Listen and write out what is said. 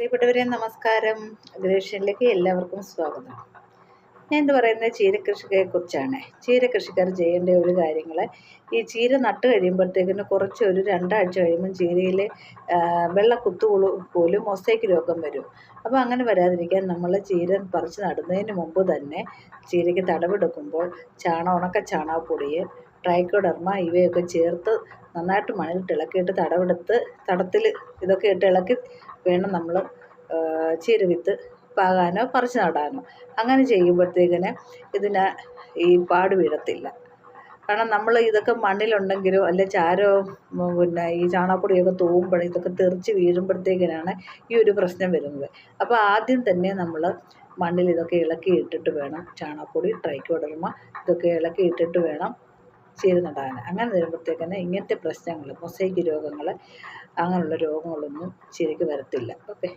പ്രിയപ്പെട്ടവരെ നമസ്കാരം. ഗ്രേഷ്യനിലേക്ക് എല്ലാവർക്കും സ്വാഗതം. ഞാൻ ഇന്ന് പറയുന്നത് ചീരകൃഷിയെ കുറിച്ചാണ്. ചീരകൃഷിക്കാർ ചെയ്യേണ്ട ഒരു കാര്യങ്ങൾ, ഈ ചീര നട്ട് കഴിയുമ്പോഴത്തേക്കിന് കുറച്ച് ഒരു 2 ആഴ്ച കഴിയുമ്പം ചീരയിൽ വെള്ളക്കുത്തു പോലും മൊസൈക്ക് രോഗം വരും. അപ്പോൾ അങ്ങനെ വരാതിരിക്കാൻ നമ്മൾ ചീര പറിച്ച് നടുന്നതിന് മുമ്പ് തന്നെ ചീരയ്ക്ക് തടവെടുക്കുമ്പോൾ ഉണക്ക ചാണകപ്പൊടി, ട്രൈക്കോഡർമ ഇവയൊക്കെ ചേർത്ത് നന്നായിട്ട് മണ്ണിലിട്ട് ഇളക്കിയിട്ട് തടത്തിൽ ഇതൊക്കെ ഇട്ട് ഇളക്കി വേണം നമ്മൾ ചീര വിത്ത് പാകാനോ പറിച്ച് നടാനോ. അങ്ങനെ ചെയ്യുമ്പോഴത്തേക്കിന് ഇതിന് ഈ പാട് വീഴത്തില്ല. കാരണം നമ്മൾ ഇതൊക്കെ മണ്ണിലുണ്ടെങ്കിലോ അല്ലെ ചാരവും പിന്നെ ഈ ചാണകപ്പൊടിയൊക്കെ തൂവുമ്പോൾ ഇതൊക്കെ തെറിച്ച് വീഴുമ്പോഴത്തേക്കിനാണ് ഈ ഒരു പ്രശ്നം വരുന്നത്. അപ്പോൾ ആദ്യം തന്നെ നമ്മൾ മണ്ണിൽ ഇതൊക്കെ ഇളക്കി ഇട്ടിട്ട് വേണം, ചാണകപ്പൊടി, ട്രൈക്കോഡർമ ഇതൊക്കെ ഇളക്കി ഇട്ടിട്ട് വേണം ചീര നടാൻ. അങ്ങനെ വരുമ്പോഴത്തേക്കിന് ഇങ്ങനത്തെ പ്രശ്നങ്ങൾ, മൊസൈക്ക് രോഗങ്ങൾ, അങ്ങനെയുള്ള രോഗങ്ങളൊന്നും ചീരയ്ക്ക് വരത്തില്ല. ഓക്കെ.